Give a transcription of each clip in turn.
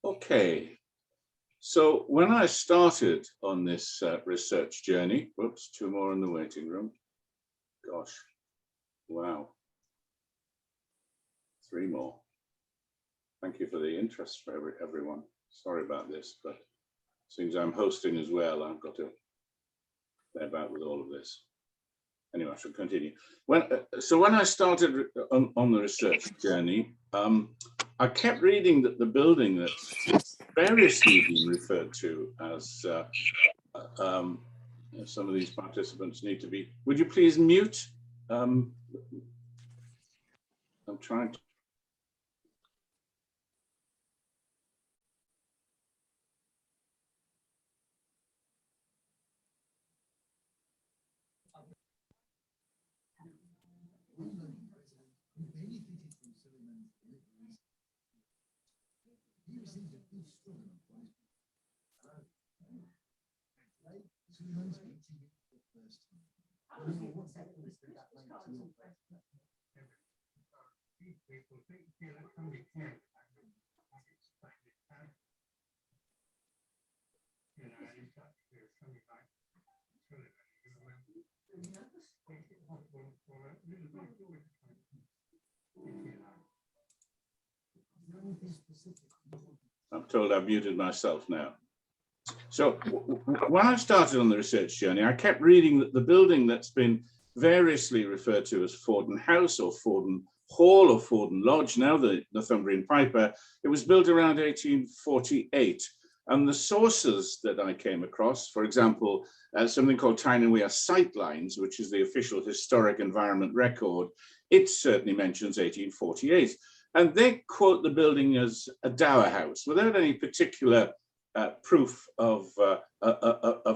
Okay, so when I started on this research journey, whoops, two more in the waiting room. Gosh, wow, three more. Thank you for the interest for everyone. Sorry about this, but since I'm hosting as well, I've got to play about with all of this. Anyway, I shall continue. So when I started on the research journey, I kept reading that the building that's variously been referred to as, some of these participants need to be, would you please mute? I'm trying to. I'm told I've muted myself now. So when I started on the research journey, I kept reading that the building that's been variously referred to as Fawdon House or Fawdon Hall or Fawdon Lodge, now the Northumbrian Piper, it was built around 1848. And the sources that I came across, for example, something called Tyne-and-Wear Sightlines, which is the official historic environment record, it certainly mentions 1848. And they quote the building as a dower house without any particular proof of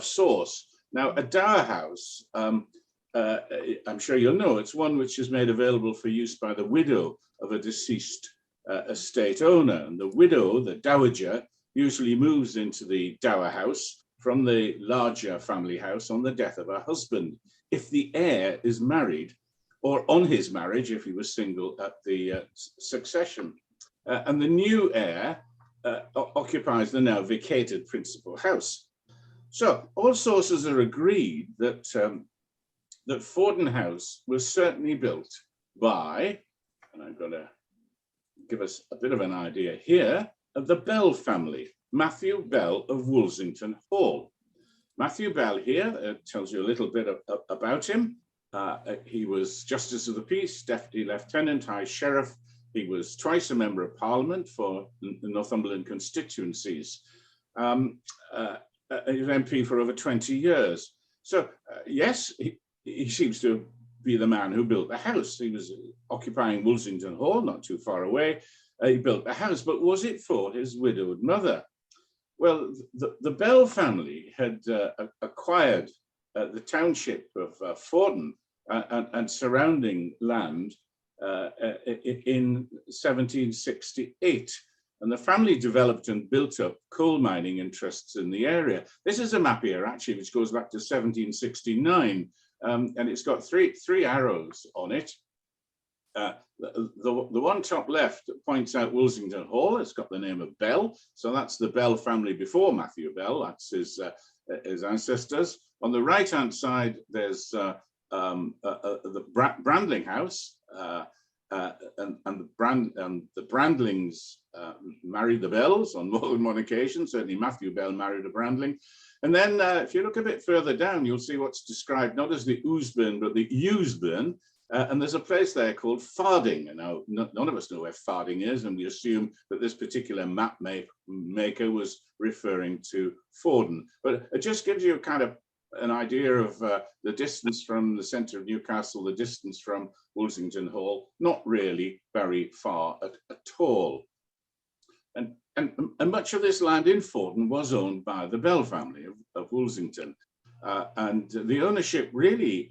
source. Now, a dower house, I'm sure you'll know, it's one which is made available for use by the widow of a deceased estate owner. And the widow, the dowager, usually moves into the dower house from the larger family house on the death of her husband, if the heir is married, or on his marriage if he was single at the succession. And the new heir occupies the now vacated principal house. So all sources are agreed that that Fawdon House was certainly built by, and I'm going to give us a bit of an idea here, of the Bell family, Matthew Bell of Woolsington Hall. Matthew Bell here tells you a little bit about him. He was Justice of the Peace, Deputy Lieutenant, High Sheriff. He was twice a Member of Parliament for the Northumberland constituencies. He was MP for over 20 years. So yes, he seems to be the man who built the house. He was occupying Woolsington Hall, not too far away. He built the house, but was it for his widowed mother? Well, the Bell family had acquired the township of Fawdon and surrounding land in 1768. And the family developed and built up coal mining interests in the area. This is a map here, actually, which goes back to 1769. And it's got three arrows on it. The one top left points out Woolsington Hall. It's got the name of Bell. So that's the Bell family before Matthew Bell. That's his ancestors. On the right-hand side, there's the Brandling House. And the Brandlings married the Bells on more than one occasion. Certainly Matthew Bell married a Brandling. And then if you look a bit further down, you'll see what's described not as the Ousburn, but the Eusburn. And there's a place there called Fawding. And now none of us know where Fawding is, and we assume that this particular map maker was referring to Fawdon. But it just gives you kind of an idea of the distance from the centre of Newcastle, the distance from Woolsington Hall, not really very far at all. And much of this land in Fawdon was owned by the Bell family of Woolsington. And the ownership really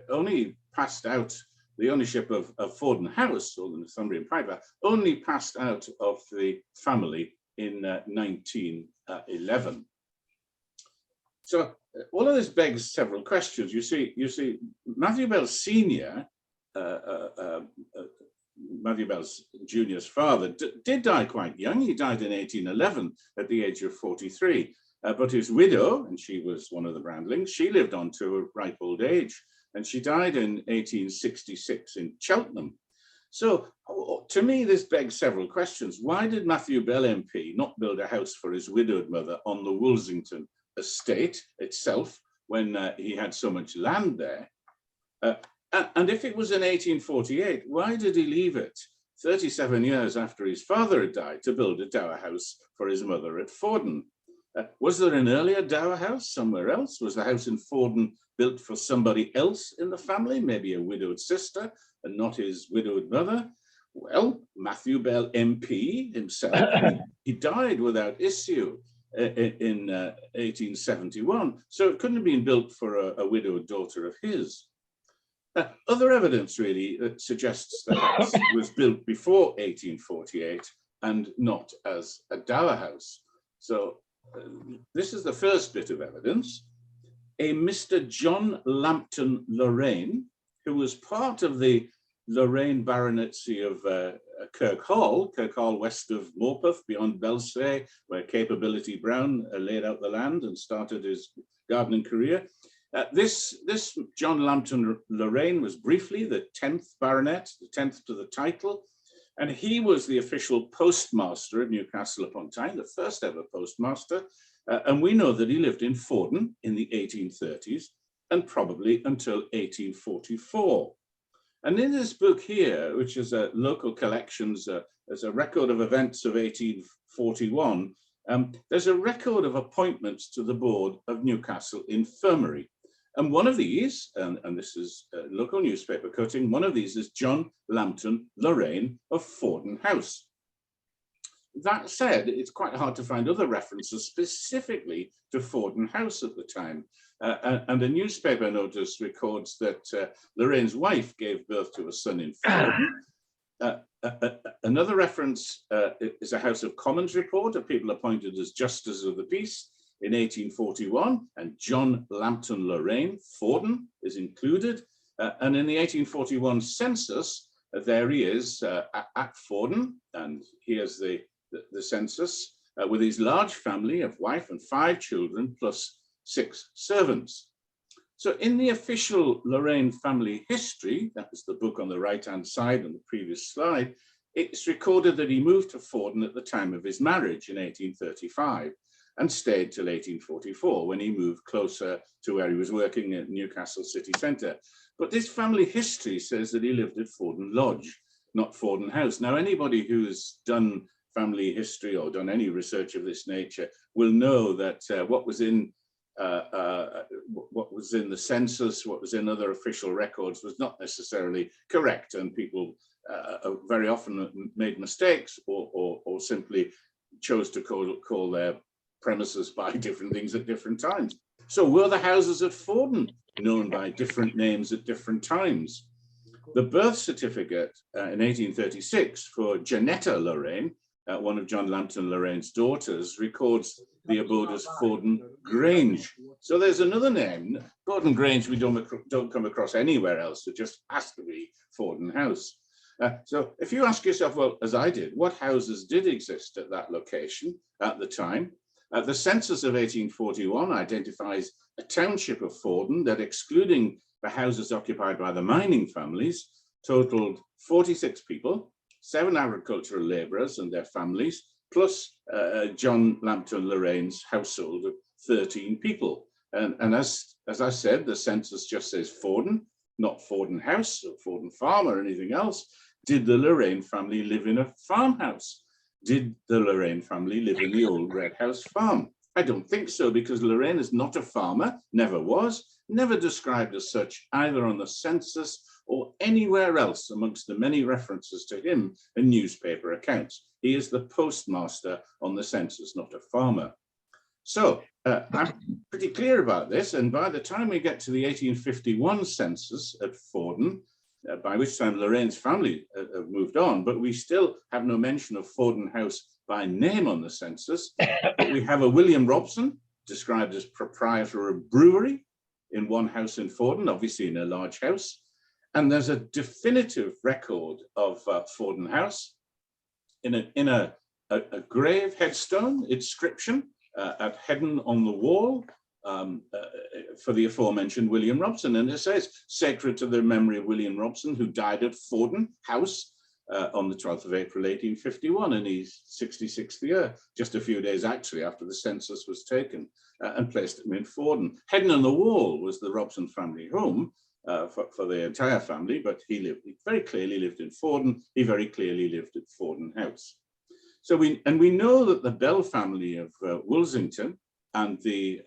only passed out, the ownership of Fawdon House, or the Northumbrian Piper, only passed out of the family in 1911. So all of this begs several questions. You see, Matthew Bell Senior, Matthew Bell's Junior's father, did die quite young. He died in 1811 at the age of 43. But his widow, and she was one of the Brandlings, she lived on to a ripe old age, and she died in 1866 in Cheltenham. So to me, this begs several questions. Why did Matthew Bell MP not build a house for his widowed mother on the Woolsington estate itself when he had so much land there? And if it was in 1848, why did he leave it 37 years after his father had died to build a dower house for his mother at Fawdon? Was there an earlier dower house somewhere else? Was the house in Fawdon built for somebody else in the family, maybe a widowed sister and not his widowed mother? Well, Matthew Bell MP himself, he died without issue in 1871, so it couldn't have been built for a widowed daughter of his. Other evidence really suggests the house was built before 1848 and not as a dower house. So this is the first bit of evidence. A Mr. John Lambton Lorraine, who was part of the Lorraine baronetcy of Kirkhall west of Morpeth, beyond Belsay, where Capability Brown laid out the land and started his gardening career. This John Lambton Lorraine was briefly the 10th baronet, the 10th to the title, and he was the official postmaster of Newcastle upon Tyne, the first ever postmaster, and we know that he lived in Fawdon in the 1830s and probably until 1844. And in this book here, which is a local collections, as a record of events of 1841, there's a record of appointments to the board of Newcastle Infirmary. And one of these, and this is a local newspaper cutting, one of these is John Lambton Lorraine of Fawdon House. That said, it's quite hard to find other references specifically to Fawdon House at the time. And a newspaper notice records that Lorraine's wife gave birth to a son in Fawdon. Another reference is a House of Commons report of people appointed as Justices of the Peace in 1841, and John Lambton Lorraine, Fawdon, is included. And in the 1841 census, there he is at Fawdon, and here's the census, with his large family of wife and 5 children, plus 6 servants. So in the official Lorraine family history, that was the book on the right-hand side on the previous slide, it's recorded that he moved to Fawdon at the time of his marriage in 1835 and stayed till 1844 when he moved closer to where he was working at Newcastle city centre. But this family history says that he lived at Fawdon Lodge, not Fawdon House. Now, anybody who's done family history or done any research of this nature will know that what was in the census, what was in other official records was not necessarily correct, and people very often made mistakes or simply chose to call their premises by different things at different times. So were the houses at Fawdon known by different names at different times? The birth certificate in 1836 for Janetta Lorraine, one of John Lambton Lorraine's daughters, records the abode as Fawdon Grange. So there's another name. Fawdon Grange we don't come across anywhere else. It just has to be Fawdon House. So if you ask yourself, well, as I did, what houses did exist at that location at the time? The census of 1841 identifies a township of Fawdon that, excluding the houses occupied by the mining families, totaled 46 people, 7 agricultural labourers and their families, plus John Lambton Lorraine's household of 13 people. And as I said, the census just says Fawdon, not Fawdon House or Fawdon Farm or anything else. Did the Lorraine family live in a farmhouse? Did the Lorraine family live in the old Red House farm? I don't think so, because Lorraine is not a farmer, never was, never described as such either on the census or anywhere else amongst the many references to him in newspaper accounts. He is the postmaster on the census, not a farmer. So I'm pretty clear about this, and by the time we get to the 1851 census at Fawdon, by which time Lorraine's family have moved on, but we still have no mention of Fawdon House by name on the census. But we have a William Robson, described as proprietor of a brewery in one house in Fawdon, obviously in a large house. And there's a definitive record of Fawdon House in a grave headstone inscription at Headon on the wall for the aforementioned William Robson. And it says, sacred to the memory of William Robson, who died at Fawdon House on the 12th of April, 1851, in his 66th year, just a few days actually after the census was taken, and placed him in Fawdon. Headon on the Wall was the Robson family home for the entire family, but he very clearly lived in Fawdon. He very clearly lived at Fawdon House. So we know that the Bell family of Woolsington and the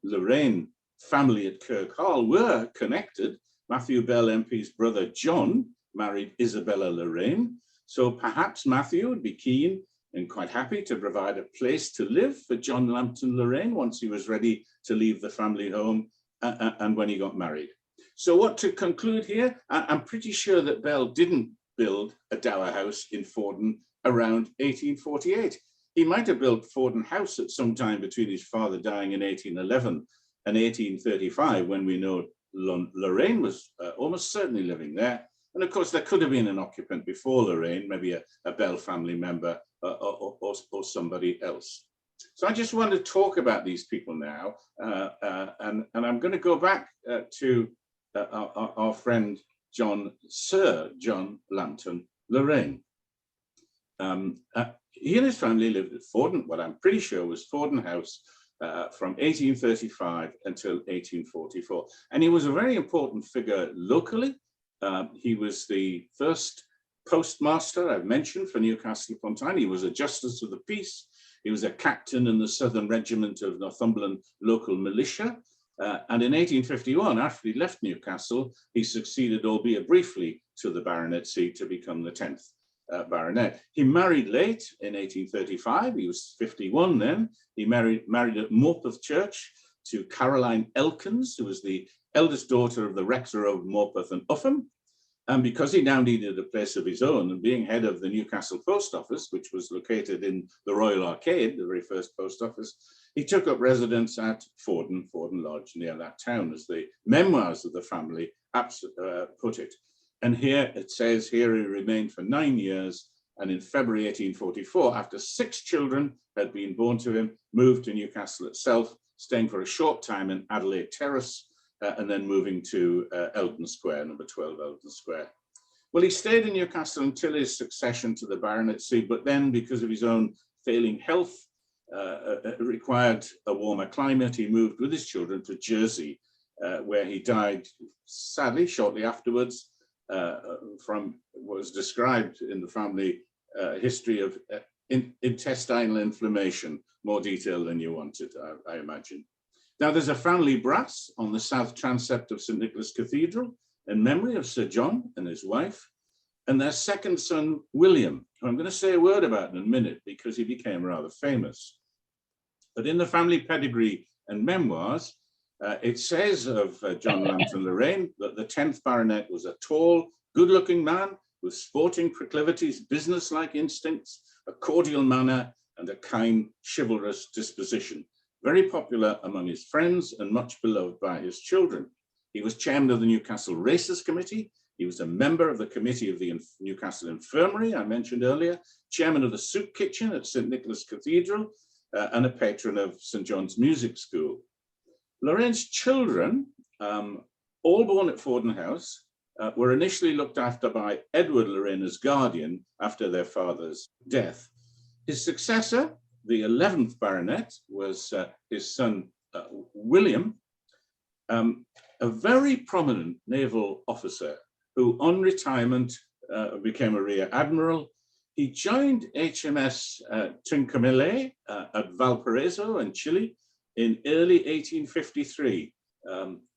Lorraine family at Kirkhall were connected. Matthew Bell MP's brother John married Isabella Lorraine. So perhaps Matthew would be keen and quite happy to provide a place to live for John Lambton Lorraine once he was ready to leave the family home and when he got married. So what to conclude here, I'm pretty sure that Bell didn't build a dower house in Fawdon around 1848. He might have built Fawdon House at some time between his father dying in 1811 and 1835, when we know Lorraine was almost certainly living there. And of course, there could have been an occupant before Lorraine, maybe a Bell family member or somebody else. So I just want to talk about these people now. And I'm going to go back to our friend Sir John Lambton Lorraine. He and his family lived at Fawdon, what I'm pretty sure was Fawdon House, from 1835 until 1844. And he was a very important figure locally. He was the first postmaster I've mentioned for Newcastle upon Tyne. He was a justice of the peace. He was a captain in the Southern Regiment of Northumbrian local militia. And in 1851, after he left Newcastle, he succeeded, albeit briefly, to the baronetcy to become the 10th baronet. He married late in 1835. He was 51 then. He married at Morpeth Church to Caroline Elkins, who was the eldest daughter of the rector of Morpeth and Upham. And because he now needed a place of his own, and being head of the Newcastle Post Office, which was located in the Royal Arcade, the very first post office, he took up residence at Fawdon Lodge, near that town, as the memoirs of the family put it. And here it says, here he remained for 9 years, and in February 1844, after 6 children had been born to him, moved to Newcastle itself, staying for a short time in Adelaide Terrace, and then moving to Eldon Square, number 12 Eldon Square. Well, he stayed in Newcastle until his succession to the baronetcy, but then because of his own failing health, required a warmer climate, he moved with his children to Jersey, where he died, sadly, shortly afterwards, from what was described in the family history of intestinal inflammation, more detail than you wanted, I imagine. Now, there's a family brass on the south transept of St. Nicholas Cathedral in memory of Sir John and his wife, and their second son, William, who I'm going to say a word about in a minute because he became rather famous. But in the family pedigree and memoirs, it says of John Lambton Lorraine that the 10th baronet was a tall, good-looking man with sporting proclivities, business-like instincts, a cordial manner, and a kind, chivalrous disposition. Very popular among his friends and much beloved by his children. He was chairman of the Newcastle Races Committee. He was a member of the committee of the Newcastle Infirmary, I mentioned earlier, chairman of the soup kitchen at St. Nicholas Cathedral, and a patron of St. John's Music School. Lorraine's children, all born at Fawdon House, were initially looked after by Edward Lorraine as guardian after their father's death. His successor, the 11th baronet, was his son, William, a very prominent naval officer who on retirement became a rear admiral. He joined HMS Trincomalee at Valparaiso in Chile in early 1853.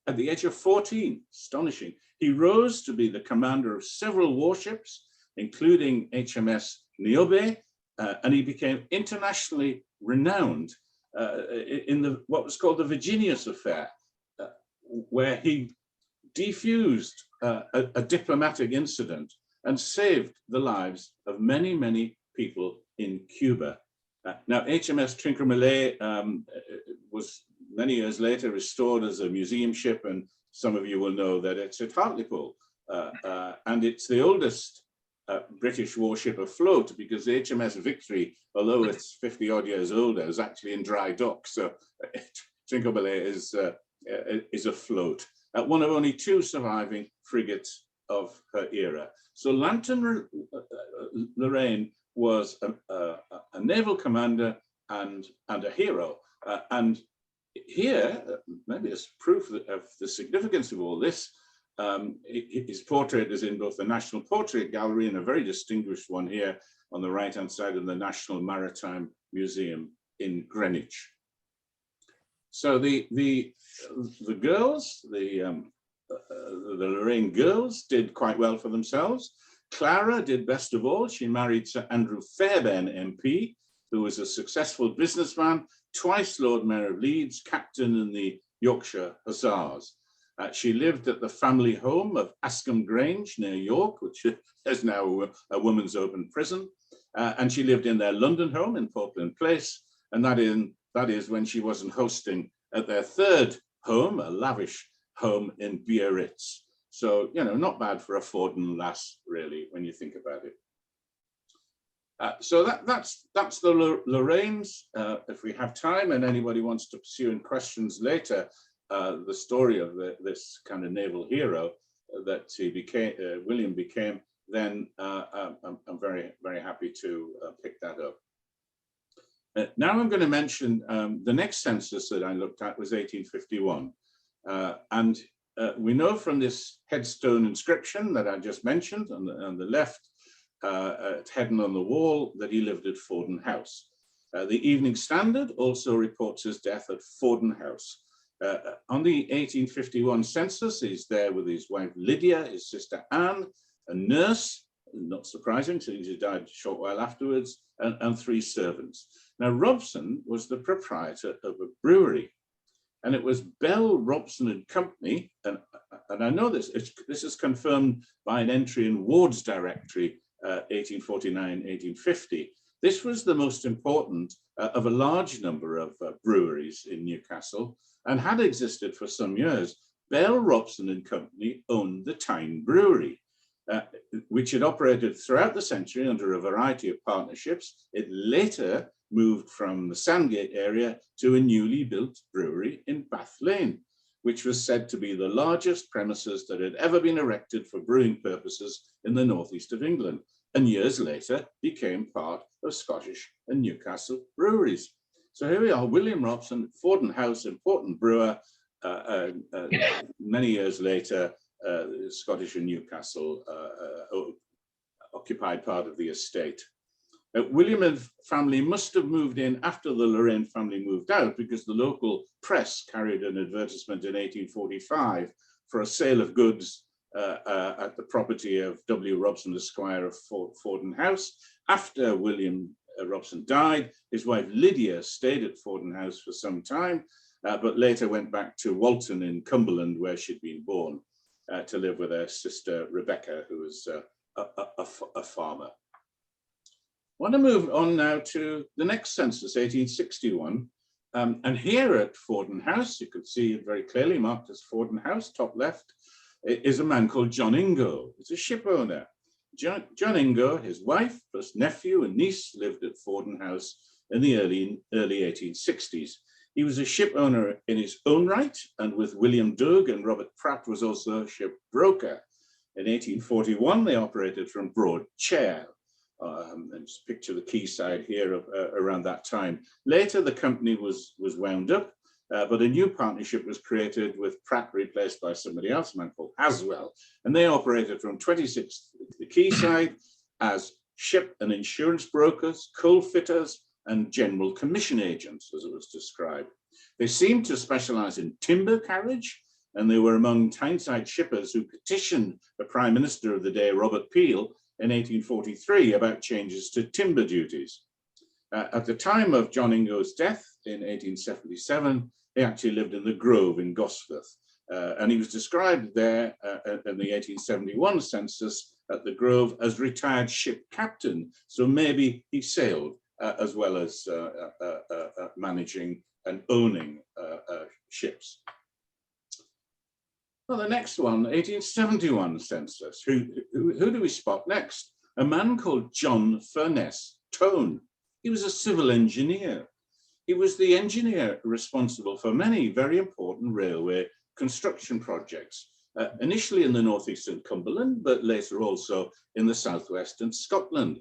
At the age of 14, astonishing, he rose to be the commander of several warships, including HMS Niobe, and he became internationally renowned in what was called the Virginius Affair, where he defused a diplomatic incident and saved the lives of many, many people in Cuba. Now, HMS Trincomalee was many years later restored as a museum ship, and some of you will know that it's at Hartlepool, and it's the oldest British warship afloat, because the HMS Victory, although it's 50 odd years older, is actually in dry dock. So Trincomalee is afloat. One of only 2 surviving frigates of her era. So Lantern Lorraine was a naval commander and a hero. And here, maybe as proof of the significance of all this, his portrait is in both the National Portrait Gallery and a very distinguished one here on the right-hand side of the National Maritime Museum in Greenwich. So the girls, the Lorraine girls, did quite well for themselves. Clara did best of all. She married Sir Andrew Fairbairn MP, who was a successful businessman, twice Lord Mayor of Leeds, captain in the Yorkshire Hussars. She lived at the family home of Ascombe Grange near York, which is now a women's open prison. And she lived in their London home in Portland Place. And that is when she wasn't hosting at their 3rd home, a lavish home in Biarritz. So, you know, not bad for a Fawdon lass, really, when you think about it. So that's the Lorraines. If we have time and anybody wants to pursue in questions later, the story of this kind of naval hero that he became, William became, then I'm very, very happy to pick that up. Now I'm going to mention the next census that I looked at was 1851. And we know from this headstone inscription that I just mentioned on the left, hidden on the wall, that he lived at Fawdon House. The Evening Standard also reports his death at Fawdon House. On the 1851 census, he's there with his wife Lydia, his sister Anne, a nurse, not surprising since he died a short while afterwards, and 3 servants. Now, Robson was the proprietor of a brewery, and it was Bell, Robson and Company, and I know this is confirmed by an entry in Ward's Directory, 1849-1850. This was the most important of a large number of breweries in Newcastle, and had existed for some years. Bell, Robson and Company owned the Tyne Brewery, which had operated throughout the century under a variety of partnerships. It later moved from the Sandgate area to a newly built brewery in Bath Lane, which was said to be the largest premises that had ever been erected for brewing purposes in the northeast of England, and years later became part of Scottish and Newcastle breweries. So here we are, William Robson, Fawdon House, important brewer. Many years later, Scottish and Newcastle occupied part of the estate. William and family must have moved in after the Lorraine family moved out, because the local press carried an advertisement in 1845 for a sale of goods at the property of W. Robson Esquire of Fawdon House. After William Robson died, his wife Lydia stayed at Fawdon House for some time, but later went back to Walton in Cumberland, where she'd been born, to live with her sister Rebecca, who was a farmer. I want to move on now to the next census, 1861. And here at Fawdon House, you can see it very clearly marked as Fawdon House, top left, is a man called John Ingo. He's a ship owner. John Ingo, his wife, plus nephew and niece lived at Fawdon House in the early 1860s. He was a ship owner in his own right, and with William Doug and Robert Pratt was also a ship broker. In 1841, they operated from Broad Chair. And just picture the quayside here around that time. Later, the company was wound up, but a new partnership was created with Pratt replaced by somebody else, a man called Haswell, and they operated from 26 the quayside as ship and insurance brokers, coal fitters, and general commission agents, as it was described. They seemed to specialize in timber carriage, and they were among Tyneside shippers who petitioned the Prime Minister of the day, Robert Peel, in 1843 about changes to timber duties. At the time of John Ingo's death in 1877, he actually lived in the Grove in Gosforth, and he was described there in the 1871 census at the Grove as retired ship captain, so maybe he sailed as well as managing and owning ships. Well, the next one, 1871 census. Who do we spot next? a man called John Furness Tone. He was a civil engineer. He was the engineer responsible for many very important railway construction projects, initially in the northeastern Cumberland, but later also in the southwest and Scotland.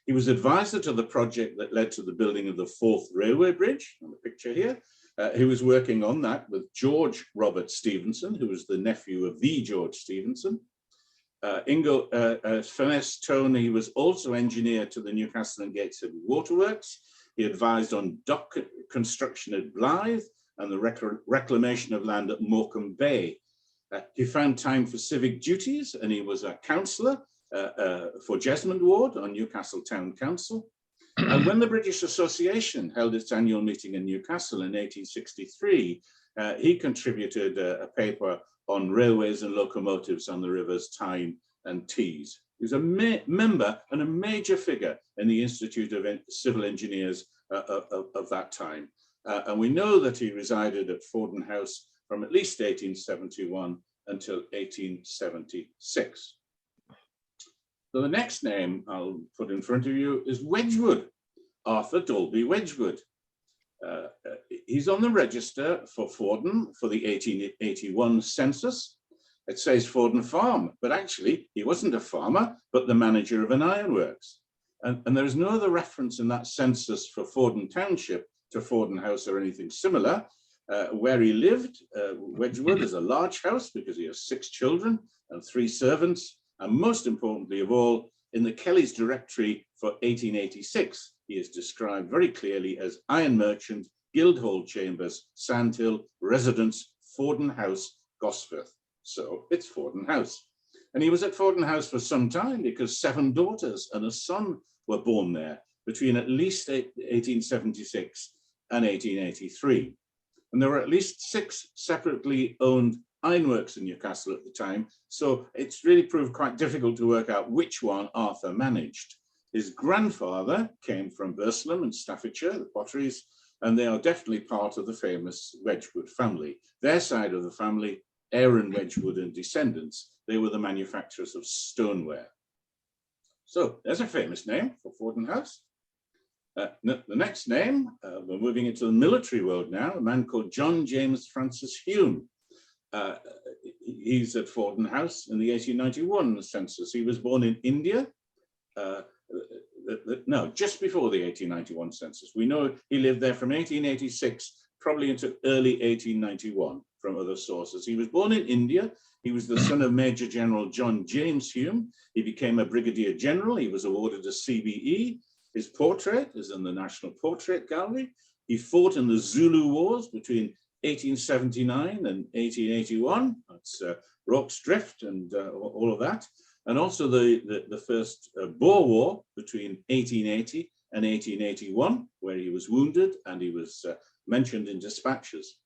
He was advisor to the project that led to the building of the 4th Railway Bridge, on the picture here. He was working on that with George Robert Stephenson, who was the nephew of the George Stephenson. Furness Tone, he was also engineer to the Newcastle and Gateshead Waterworks. He advised on dock construction at Blythe and the reclamation of land at Morecambe Bay. He found time for civic duties, and he was a councillor for Jesmond Ward on Newcastle Town Council. And when the British Association held its annual meeting in Newcastle in 1863, he contributed a paper on railways and locomotives on the rivers Tyne and Tees. He was a member and a major figure in the Institute of Civil Engineers of that time. And we know that he resided at Fawdon House from at least 1871 until 1876. So the next name I'll put in front of you is Wedgwood, Arthur Dolby Wedgwood. He's on the register for Fawdon for the 1881 census. It says Fawdon Farm, but actually he wasn't a farmer, but the manager of an ironworks. And there's no other reference in that census for Fawdon Township to Fawdon House or anything similar. Where he lived, Wedgwood is a large house because he has 6 children and 3 servants. And most importantly of all, in the Kelly's Directory for 1886, he is described very clearly as iron merchant, Guildhall Chambers, Sandhill, residence, Fawdon House, Gosforth. So it's Fawdon House. And he was at Fawdon House for some time because 7 daughters and a son were born there between at least 1876 and 1883. And there were at least 6 separately owned ironworks in Newcastle at the time, so it's really proved quite difficult to work out which one Arthur managed. His grandfather came from Burslem in Staffordshire, the potteries, and they are definitely part of the famous Wedgwood family. Their side of the family, Aaron Wedgwood and descendants, they were the manufacturers of stoneware. So there's a famous name for Fawdon House. The next name, we're moving into the military world now, a man called John James Francis Hume. He's at Fawdon House in the 1891 census. He was born in India, just before the 1891 census. We know he lived there from 1886, probably into early 1891 from other sources. He was born in India. He was the son of Major General John James Hume. He became a brigadier general. He was awarded a CBE. His portrait is in the National Portrait Gallery. He fought in the Zulu Wars between 1879 and 1881. That's Rorke's Drift and all of that. And also the first Boer War between 1880 and 1881, where he was wounded and he was mentioned in dispatches.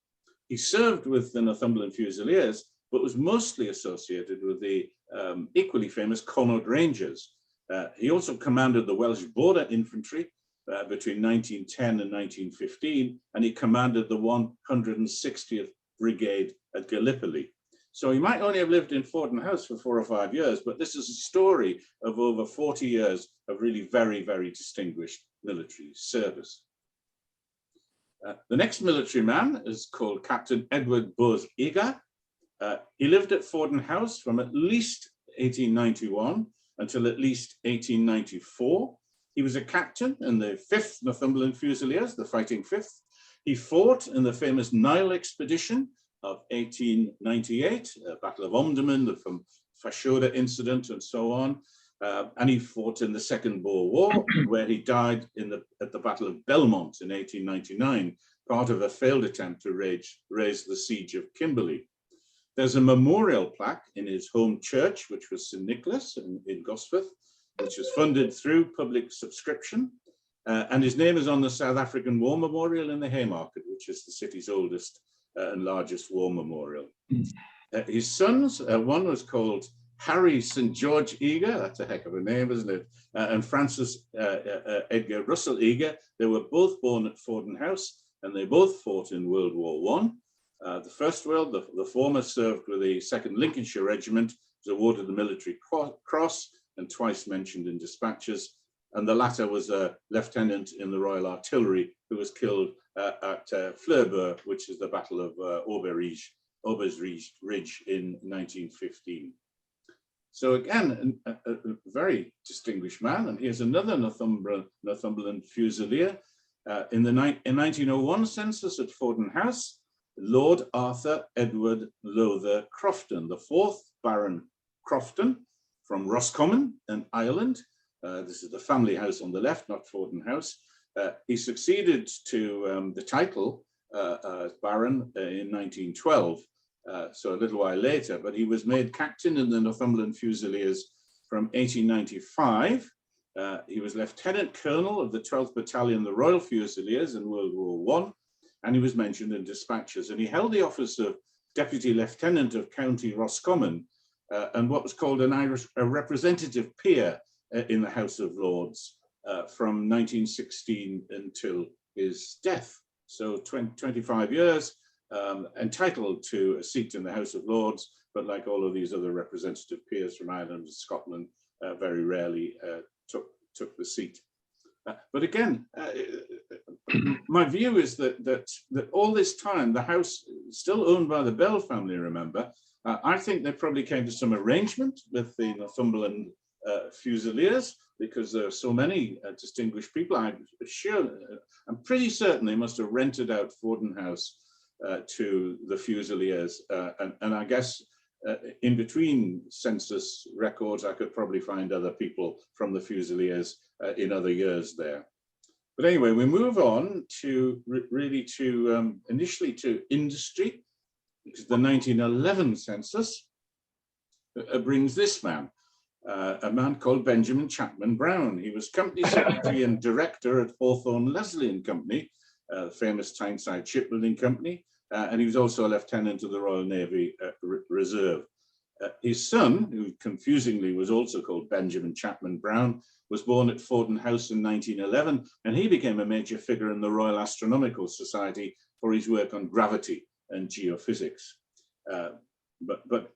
He served with the Northumbrian Fusiliers, but was mostly associated with the equally famous Connaught Rangers. He also commanded the Welsh Border Infantry between 1910 and 1915, and he commanded the 160th Brigade at Gallipoli. So he might only have lived in Fawdon House for 4 or 5 years, but this is a story of over 40 years of really very, very distinguished military service. The next military man is called Captain Edward Bose Eager. He lived at Fawdon House from at least 1891 until at least 1894. He was a captain in the 5th Northumbrian Fusiliers, the Fighting 5th. He fought in the famous Nile expedition of 1898, Battle of Omdurman, the Fashoda incident, and so on. And he fought in the Second Boer War, where he died at the Battle of Belmont in 1899, part of a failed attempt to raise the siege of Kimberley. There's a memorial plaque in his home church, which was St. Nicholas in Gosforth, which was funded through public subscription. And his name is on the South African War Memorial in the Haymarket, which is the city's oldest and largest war memorial. His sons, one was called Harry St. George Eager, that's a heck of a name, isn't it? And Francis Edgar Russell Eager. They were both born at Fawdon House, and they both fought in World War I. The First World, the former served with the 2nd Lincolnshire Regiment, was awarded the Military Cross, and twice mentioned in dispatches. And the latter was a lieutenant in the Royal Artillery who was killed at Fleurbourg, which is the Battle of Aubers Ridge in 1915. So again, a very distinguished man. And here's another Northumberland Fusilier. In the 1901 census at Fawdon House, Lord Arthur Edward Lowther Crofton, the 4th Baron Crofton from Roscommon in Ireland. This is the family house on the left, not Fawdon House. He succeeded to the title as Baron in 1912, so a little while later, but he was made captain in the Northumberland Fusiliers from 1895. He was Lieutenant Colonel of the 12th Battalion, the Royal Fusiliers in World War I, and he was mentioned in dispatches. And he held the office of Deputy Lieutenant of County Roscommon and what was called a representative peer in the House of Lords from 1916 until his death. So 25 years, entitled to a seat in the House of Lords, but like all of these other representative peers from Ireland and Scotland, very rarely took the seat. But again, my view is that all this time, the house still owned by the Bell family, remember, I think they probably came to some arrangement with the Northumberland Fusiliers, because there are so many distinguished people. I'm pretty certain they must have rented out Fawdon House to the Fusiliers, and I guess in between census records, I could probably find other people from the Fusiliers in other years there. But anyway, we move on to initially to industry, because the 1911 census brings this man, a man called Benjamin Chapman Brown. He was company secretary and director at Hawthorne Leslie and Company, the famous Tyneside shipbuilding company, and he was also a lieutenant of the Royal Navy Reserve. His son, who confusingly was also called Benjamin Chapman Brown, was born at Fawdon House in 1911, and he became a major figure in the Royal Astronomical Society for his work on gravity and geophysics.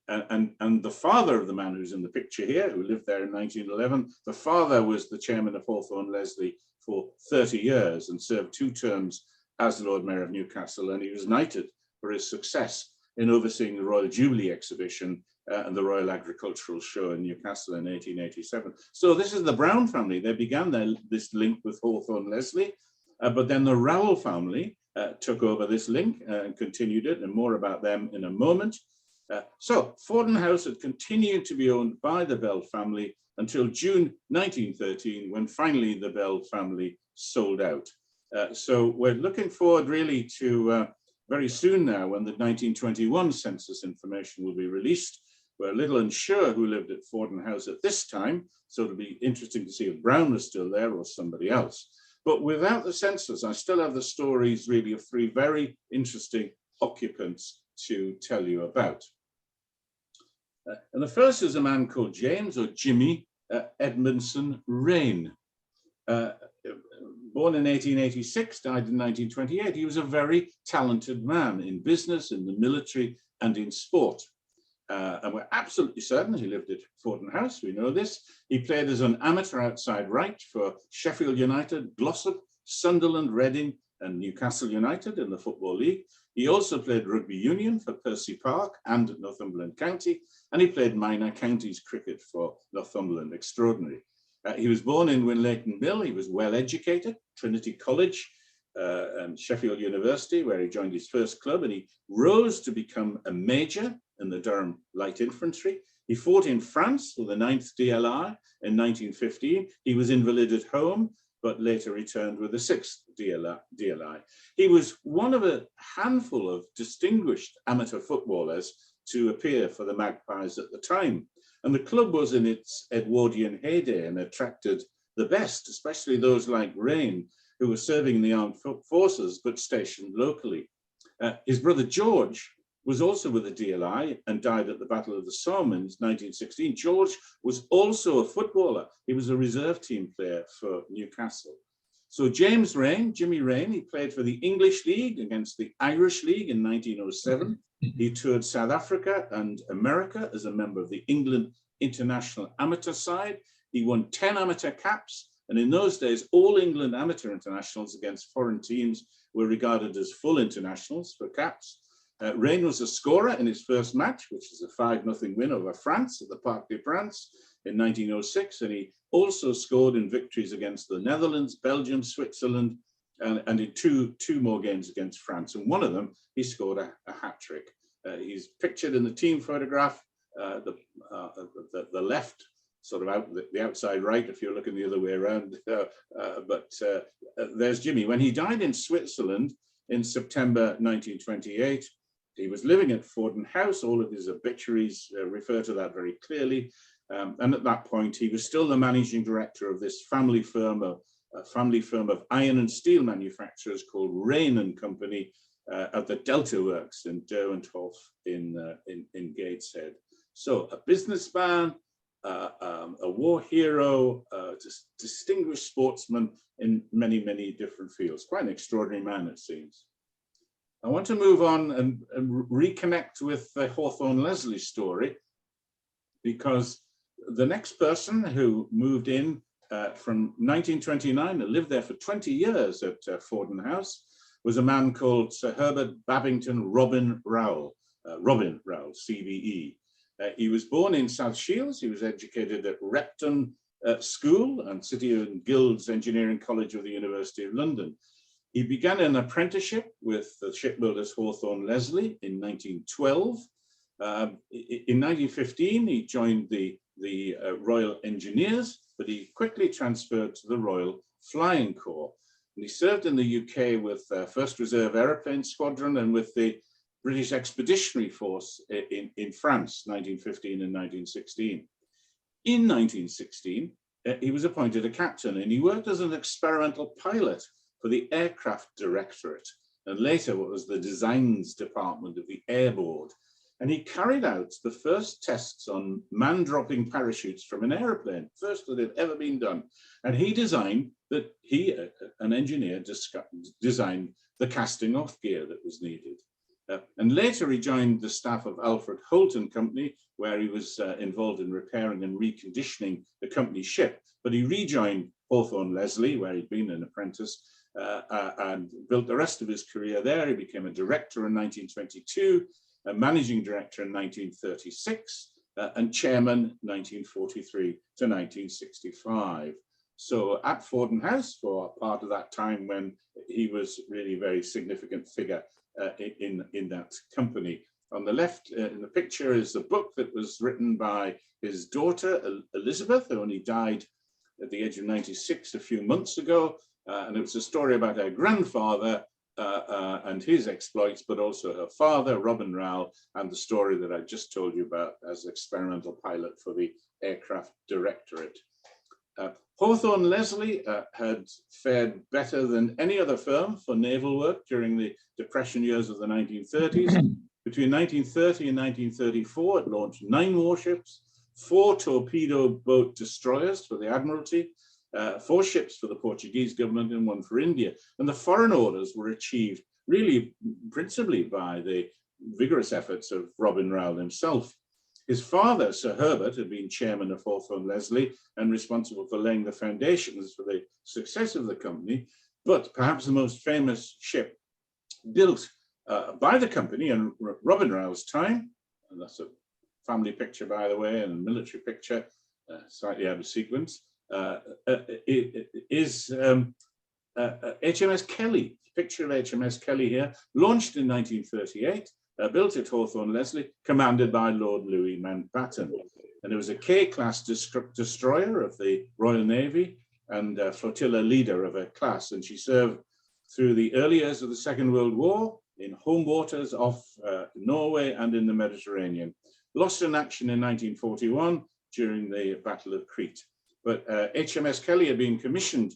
And the father of the man who's in the picture here, who lived there in 1911, the father was the chairman of Hawthorne Leslie for 30 years and served 2 terms as Lord Mayor of Newcastle, and he was knighted for his success in overseeing the Royal Jubilee exhibition and the Royal Agricultural Show in Newcastle in 1887. So this is the Brown family. They began this link with Hawthorne Leslie, but then the Rowell family took over this link and continued it, and more about them in a moment. So Fawdon House had continued to be owned by the Bell family until June 1913, when finally the Bell family sold out. So we're looking forward really to very soon now, when the 1921 census information will be released. We're a little unsure who lived at Fawdon House at this time, so it'll be interesting to see if Brown was still there or somebody else. But without the census, I still have the stories really of 3 very interesting occupants to tell you about. And the first is a man called James, or Jimmy, Edmondson Raine. Born in 1886, died in 1928. He was a very talented man in business, in the military, and in sport. And we're absolutely certain he lived at Fawdon House, we know this. He played as an amateur outside right for Sheffield United, Glossop, Sunderland, Reading, and Newcastle United in the Football League. He also played rugby union for Percy Park and Northumberland County, and he played minor counties cricket for Northumberland. Extraordinary. He was born in Winlayton Mill. He was well educated, Trinity College and Sheffield University, where he joined his first club, and he rose to become a major in the Durham Light Infantry. He fought in France for the 9th DLI in 1915. He was invalided home, but later returned with the 6th DLI. He was one of a handful of distinguished amateur footballers to appear for the Magpies at the time. And the club was in its Edwardian heyday and attracted the best, especially those like Raine, who were serving in the armed forces but stationed locally. His brother George was also with the DLI and died at the Battle of the Somme in 1916. George was also a footballer. He was a reserve team player for Newcastle. So James Raine, Jimmy Raine, he played for the English League against the Irish League in 1907. He toured South Africa and America as a member of the England international amateur side. He won 10 amateur caps. And in those days, all England amateur internationals against foreign teams were regarded as full internationals for caps. Raine was a scorer in his first match, which is a 5-0 win over France at the Parc des Princes in 1906. And he also scored in victories against the Netherlands, Belgium, Switzerland, and in two more games against France. And one of them, he scored a hat-trick. He's pictured in the team photograph, the left, sort of the outside right, if you're looking the other way around. There's Jimmy. When he died in Switzerland in September 1928, he was living at Fawdon House. All of his obituaries refer to that very clearly. And at that point, he was still the managing director of this family firm, a family firm of iron and steel manufacturers called Raine and Company at the Delta Works in Derwenthof in Gateshead. So a businessman, a war hero, distinguished sportsman in many, many different fields. Quite an extraordinary man, it seems. I want to move on and reconnect with the Hawthorne Leslie story, because the next person who moved in from 1929 and lived there for 20 years at Fawdon House was a man called Sir Herbert Babington Robin Rowell, CBE. He was born in South Shields. He was educated at Repton School and City and Guilds Engineering College of the University of London. He began an apprenticeship with the shipbuilders Hawthorne Leslie in 1912. In 1915, he joined the Royal Engineers, but he quickly transferred to the Royal Flying Corps. And he served in the UK with the 1st Reserve Aeroplane Squadron and with the British Expeditionary Force in France, 1915 and 1916. In 1916, he was appointed a captain, and he worked as an experimental pilot for the Aircraft Directorate, and later what was the Designs Department of the Air Board. And he carried out the first tests on man-dropping parachutes from an aeroplane, first that had ever been done. And he designed that an engineer, designed the casting off gear that was needed. And later he joined the staff of Alfred Holt and Company, where he was involved in repairing and reconditioning the company's ship. But he rejoined Hawthorne Leslie, where he'd been an apprentice, and built the rest of his career there. He became a director in 1922, a managing director in 1936, and chairman 1943 to 1965. So at Fawdon House for part of that time when he was really a very significant figure in that company. On the left in the picture is a book that was written by his daughter, Elizabeth, who only died at the age of 96 a few months ago. And it was a story about her grandfather and his exploits, but also her father, Robin Rowell, and the story that I just told you about as experimental pilot for the Aircraft Directorate. Hawthorne Leslie had fared better than any other firm for naval work during the Depression years of the 1930s. Between 1930 and 1934, it launched 9 warships, 4 torpedo boat destroyers for the Admiralty, 4 ships for the Portuguese government and 1 for India. And the foreign orders were achieved really principally by the vigorous efforts of Robin Rowell himself. His father, Sir Herbert, had been chairman of Hawthorne Leslie and responsible for laying the foundations for the success of the company. But perhaps the most famous ship built by the company in Robin Rowell's time, and that's a family picture, by the way, and a military picture, slightly out of sequence, is HMS Kelly. Picture of HMS Kelly here, launched in 1938, built at Hawthorne Leslie, commanded by Lord Louis Mountbatten. And it was a K-class destroyer of the Royal Navy and flotilla leader of her class. And she served through the early years of the Second World War in home waters off Norway and in the Mediterranean. Lost in action in 1941 during the Battle of Crete. But HMS Kelly had been commissioned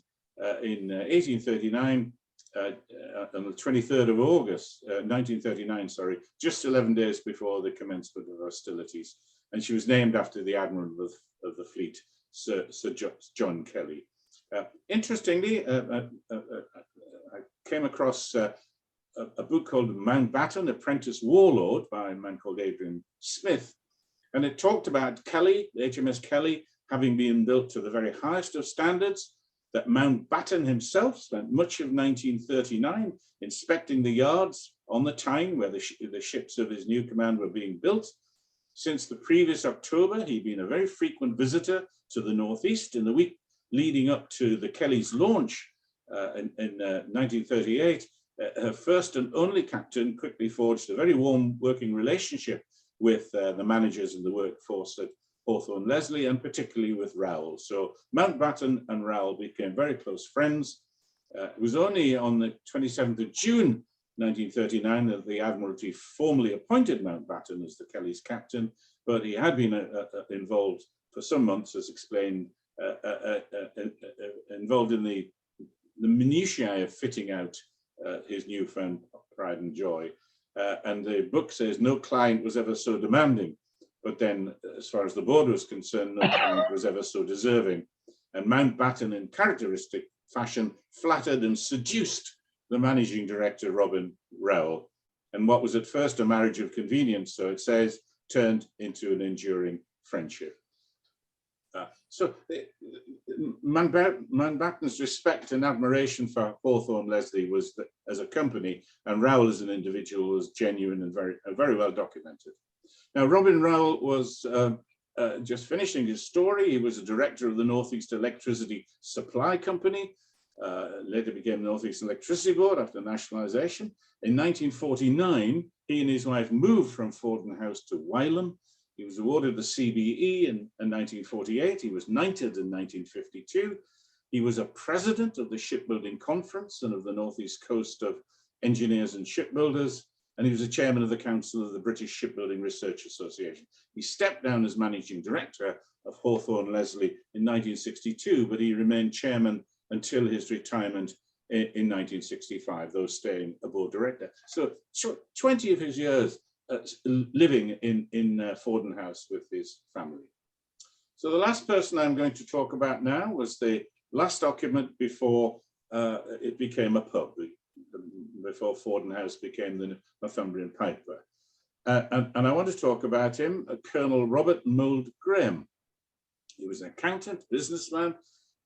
in 1839 on the 23rd of August, 1939, sorry, just 11 days before the commencement of hostilities. And she was named after the Admiral of the fleet, Sir John Kelly. Interestingly, I came across a book called Mountbatten, Apprentice Warlord by a man called Adrian Smith. And it talked about Kelly, HMS Kelly, having been built to the very highest of standards, that Mountbatten himself spent much of 1939 inspecting the yards on the Tyne where the ships of his new command were being built. Since the previous October, he'd been a very frequent visitor to the Northeast. In the week leading up to the Kelly's launch in 1938, her first and only captain quickly forged a very warm working relationship with the managers and the workforce at Hawthorne Leslie, and particularly with Rowell. So Mountbatten and Rowell became very close friends. It was only on the 27th of June 1939 that the Admiralty formally appointed Mountbatten as the Kelly's captain, but he had been involved for some months, as explained, involved in the minutiae of fitting out his newfound pride and joy. And the book says no client was ever so demanding, but then as far as the board was concerned, no client was ever so deserving. And Mountbatten, in characteristic fashion, flattered and seduced the managing director, Robin Rowell. And what was at first a marriage of convenience, so it says, turned into an enduring friendship. So Mountbatten's respect and admiration for Hawthorne Leslie was as a company, and Rowell as an individual was genuine and very well documented. Now, Robin Rowell was just finishing his story. He was a director of the Northeast Electricity Supply Company, later became the Northeast Electricity Board after nationalisation. In 1949, he and his wife moved from Fawdon House to Wylam. He was awarded the CBE in 1948. He was knighted in 1952. He was a president of the Shipbuilding Conference and of the Northeast Coast of Engineers and Shipbuilders, and he was a chairman of the Council of the British Shipbuilding Research Association. He stepped down as managing director of Hawthorne Leslie in 1962, but he remained chairman until his retirement in 1965, though staying a board director. So 20 of his years living in Fawdon House with his family. So the last person I'm going to talk about now was the last occupant before it became a pub, before Fawdon House became the Northumbrian Piper. And I want to talk about him, Colonel Robert Mould Graham. He was an accountant, businessman.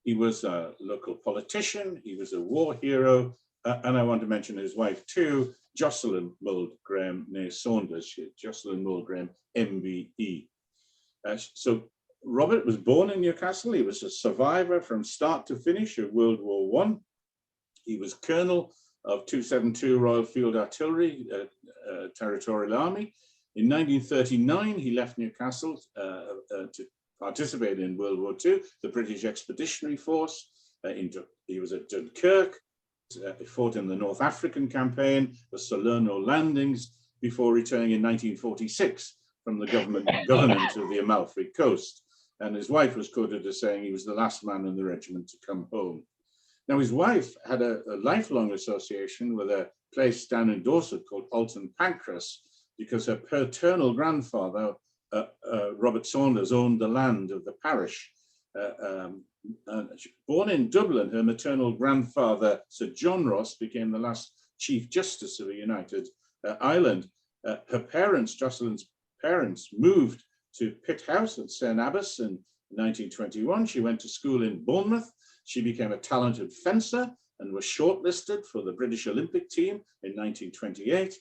He was a local politician. He was a war hero. And I want to mention his wife too, Jocelyn Mould Graham, née Saunders, Jocelyn Mould Graham, MBE. So Robert was born in Newcastle. He was a survivor from start to finish of World War I. He was colonel of 272 Royal Field Artillery, Territorial Army. In 1939, he left Newcastle to participate in World War II, the British Expeditionary Force. He was at Dunkirk. He fought in the North African campaign, the Salerno landings, before returning in 1946 from the government of the Amalfi Coast. And his wife was quoted as saying he was the last man in the regiment to come home. Now, his wife had a lifelong association with a place down in Dorset called Alton Pancras, because her paternal grandfather, Robert Saunders, owned the land of the parish. Born in Dublin, her maternal grandfather, Sir John Ross, became the last Chief Justice of the United Ireland. Her parents, Jocelyn's parents, moved to Pitt House at St. Abbas in 1921. She went to school in Bournemouth. She became a talented fencer and was shortlisted for the British Olympic team in 1928.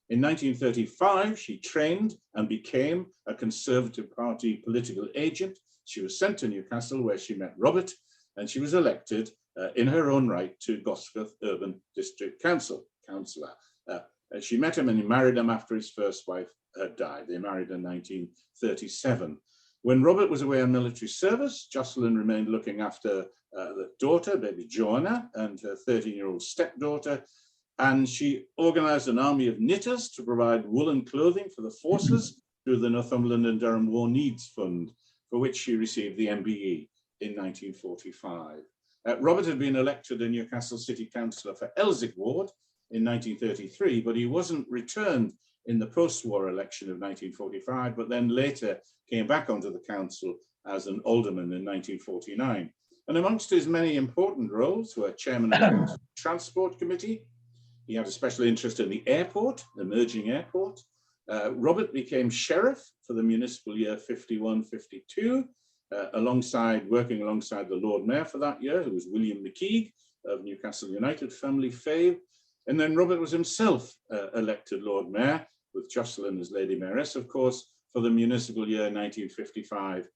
In 1935, she trained and became a Conservative Party political agent. She was sent to Newcastle, where she met Robert, and she was elected in her own right to Gosforth Urban District Councillor. She met him and he married him after his first wife had died. They married in 1937. When Robert was away on military service, Jocelyn remained looking after the daughter, baby Joanna, and her 13-year-old stepdaughter. And she organized an army of knitters to provide woolen clothing for the forces through the Northumberland and Durham War Needs Fund, for which she received the MBE in 1945. Robert had been elected a Newcastle City Councillor for Elsick Ward in 1933, but he wasn't returned in the post-war election of 1945, but then later came back onto the council as an alderman in 1949. And amongst his many important roles were chairman of the Transport Committee. He had a special interest in the airport, emerging airport. Robert became sheriff for the municipal year 51-52, working alongside the Lord Mayor for that year, who was William McKeag of Newcastle United, family fave. And then Robert was himself elected Lord Mayor, with Jocelyn as Lady Mayoress, of course, for the municipal year 1954-5.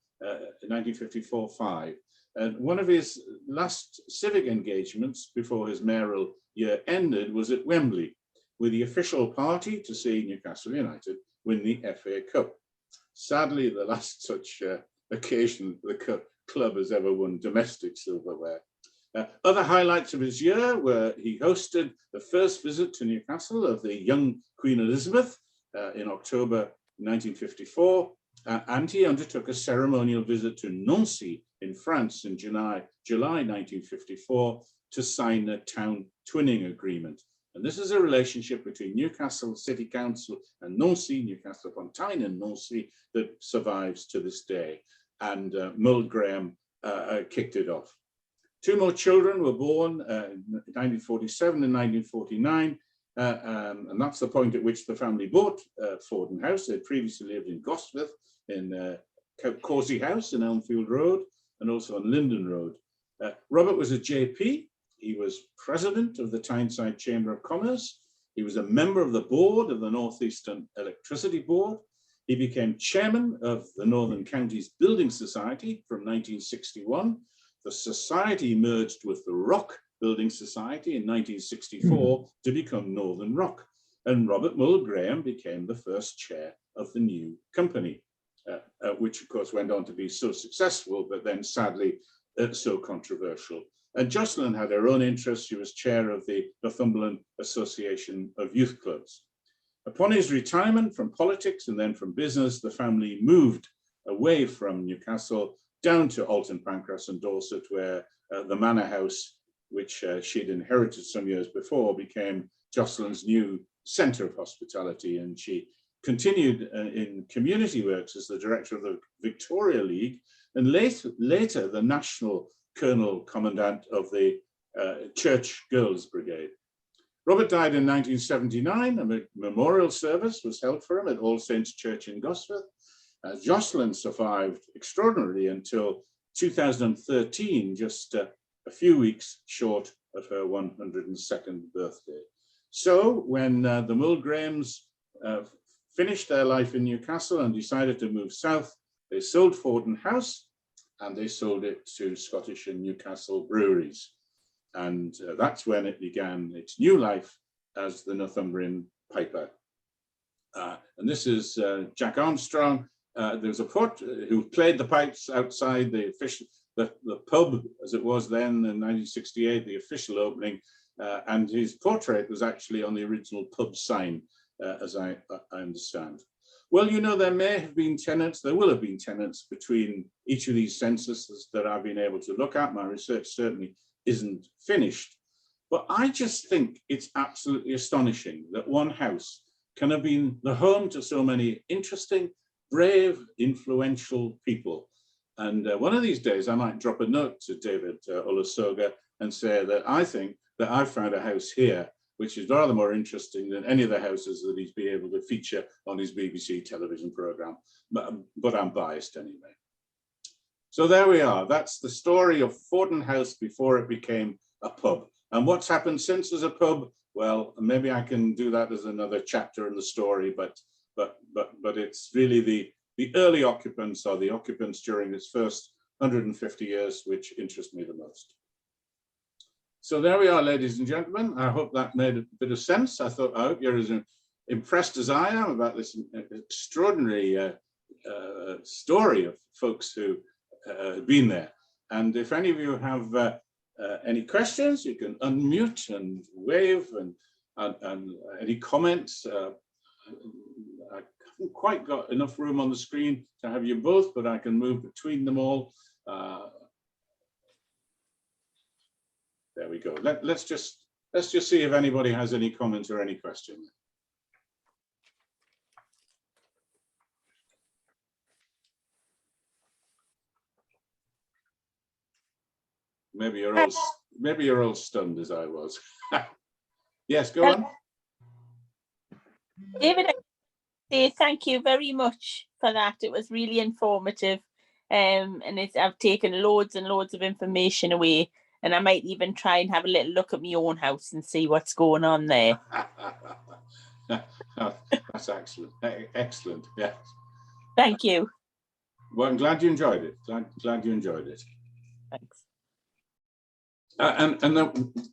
And one of his last civic engagements before his mayoral year ended was at Wembley, with the official party to see Newcastle United win the FA Cup. Sadly, the last such occasion the club has ever won domestic silverware. Other highlights of his year were he hosted the first visit to Newcastle of the young Queen Elizabeth in October 1954, and he undertook a ceremonial visit to Nancy in France in July 1954 to sign a town twinning agreement. And this is a relationship between Newcastle City Council and Nancy, Newcastle upon Tyne and Nancy, that survives to this day. And Mould Graham kicked it off. Two more children were born in 1947 and 1949, and that's the point at which the family bought Fawdon House. They previously lived in Gosforth, in Causey House in Elmfield Road, and also on Linden Road. Robert was a JP. He was president of the Tyneside Chamber of Commerce. He was a member of the board of the North Eastern Electricity Board. He became chairman of the Northern Counties Building Society from 1961. The society merged with the Rock Building Society in 1964 to become Northern Rock. And Robert Mould Graham became the first chair of the new company, which of course went on to be so successful, but then sadly so controversial. And Jocelyn had her own interests. She was chair of the Northumbrian Association of Youth Clubs. Upon his retirement from politics and then from business, the family moved away from Newcastle down to Alton Pancras and Dorset, where the manor house, which she'd inherited some years before, became Jocelyn's new centre of hospitality. And she continued in community works as the director of the Victoria League, and later the national colonel commandant of the Church Girls Brigade. Robert died in 1979. A memorial service was held for him at All Saints Church in Gosforth. Jocelyn survived extraordinarily until 2013, just a few weeks short of her 102nd birthday. So when the Mould Grahams finished their life in Newcastle and decided to move south, they sold Fawdon House, and they sold it to Scottish and Newcastle breweries. And that's when it began its new life as the Northumbrian Piper. And this is Jack Armstrong. There was a who played the pipes outside the pub, as it was then in 1968, the official opening. And his portrait was actually on the original pub sign, as I understand. Well, you know, there may have been tenants, there will have been tenants between each of these censuses that I've been able to look at. My research certainly isn't finished, but I just think it's absolutely astonishing that one house can have been the home to so many interesting, brave, influential people. And one of these days I might drop a note to David Olusoga and say that I think that I've found a house here which is rather more interesting than any of the houses that he's been able to feature on his BBC television programme. But I'm biased anyway. So there we are. That's the story of Fawdon House before it became a pub. And what's happened since as a pub? Well, maybe I can do that as another chapter in the story, but it's really the early occupants, or the occupants during its first 150 years, which interest me the most. So there we are, ladies and gentlemen. I hope that made a bit of sense. I hope you're as impressed as I am about this extraordinary story of folks who have been there. And if any of you have any questions, you can unmute and wave, and any comments. I haven't quite got enough room on the screen to have you both, but I can move between them all. There we go. Let's just see if anybody has any comments or any questions. maybe you're all stunned as I was. Yes, go on. David, thank you very much for that. It was really informative. And I've taken loads and loads of information away, and I might even try and have a little look at my own house and see what's going on there. That's excellent. Excellent. Yes. Thank you. Well, I'm glad you enjoyed it. Glad you enjoyed it. Thanks. And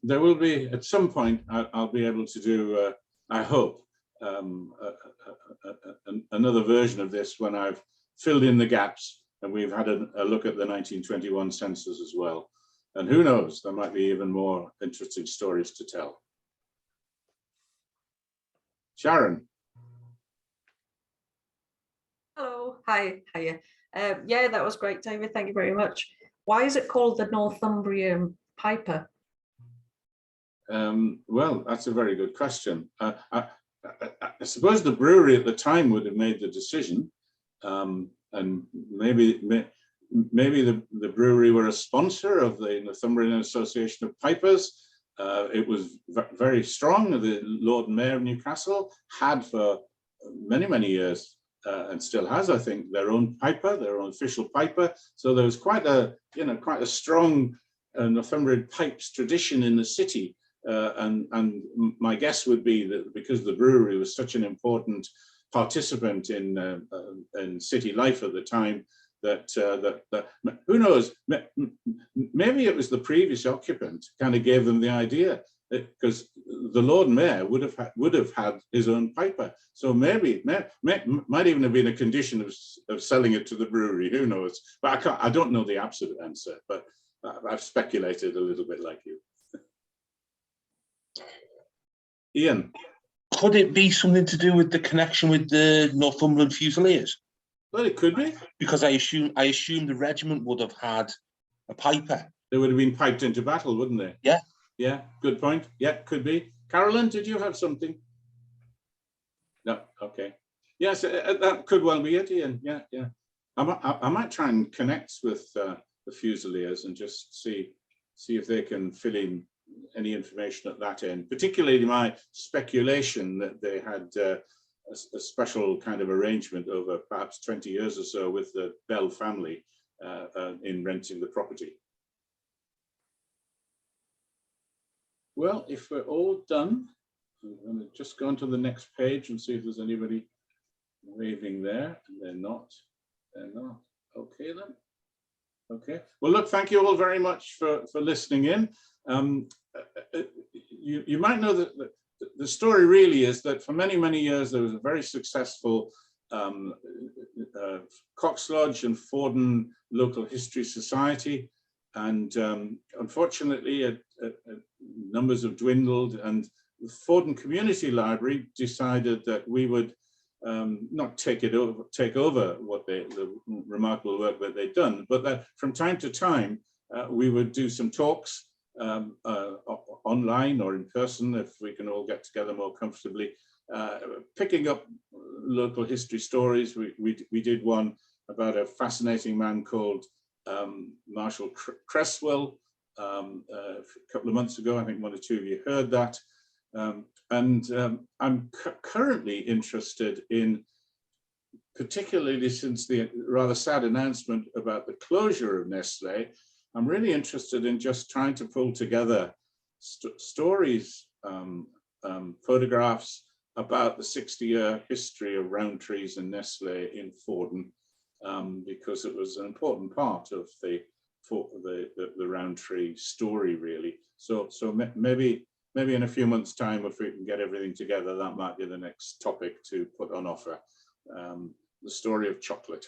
there will be, at some point, I'll be able to do, I hope, another version of this when I've filled in the gaps and we've had a look at the 1921 census as well. And who knows, there might be even more interesting stories to tell. Sharon. Hello, hi, hiya. Yeah, that was great, David. Thank you very much. Why is it called the Northumbrian Piper? Well, that's a very good question. I suppose the brewery at the time would have made the decision, and maybe the brewery were a sponsor of the Northumbrian Association of Pipers. It was very strong. The Lord Mayor of Newcastle had for many, many years, and still has, I think, their own piper, their own official piper. So there was quite a strong Northumbrian pipes tradition in the city. And my guess would be that because the brewery was such an important participant in city life at the time, that who knows, maybe it was the previous occupant kind of gave them the idea, because the Lord Mayor would have had his own piper. So maybe might even have been a condition of selling it to the brewery. Who knows? But I don't know the absolute answer. But I've speculated a little bit like you. Ian, could it be something to do with the connection with the Northumbrian Fusiliers? Well, it could be, because I assume the regiment would have had a piper. They would have been piped into battle, wouldn't they? Yeah. Yeah. Good point. Yeah, could be. Carolyn, did you have something? No. Okay. Yes, that could well be it, Ian. Yeah, yeah. I might try and connect with the Fusiliers and just see if they can fill in any information at that end, particularly my speculation that they had a special kind of arrangement over perhaps 20 years or so with the Bell family in renting the property. Well, if we're all done, I'm going to just go on to the next page and see if there's anybody waving there. And they're not. They're not. Okay then. Okay. Well, look, thank you all very much for listening in. You might know that the story really is that for many, many years, there was a very successful Cox Lodge and Fawdon Local History Society. And unfortunately, numbers have dwindled, and the Fawdon Community Library decided that we would not take over what the remarkable work that they'd done, but that from time to time, we would do some talks online or in person, if we can all get together more comfortably, picking up local history stories. We did one about a fascinating man called Marshall Cresswell a couple of months ago. I think one or two of you heard that. I'm currently interested in, particularly since the rather sad announcement about the closure of Nestlé, I'm really interested in just trying to pull together stories, photographs about the 60-year history of Rowntree's and Nestlé in Fawdon, because it was an important part of the Rowntree story, really. So maybe in a few months' time, if we can get everything together, that might be the next topic to put on offer. The story of chocolate.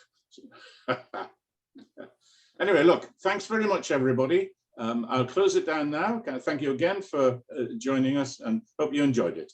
Anyway, look, thanks very much, everybody. I'll close it down now. Thank you again for joining us, and hope you enjoyed it.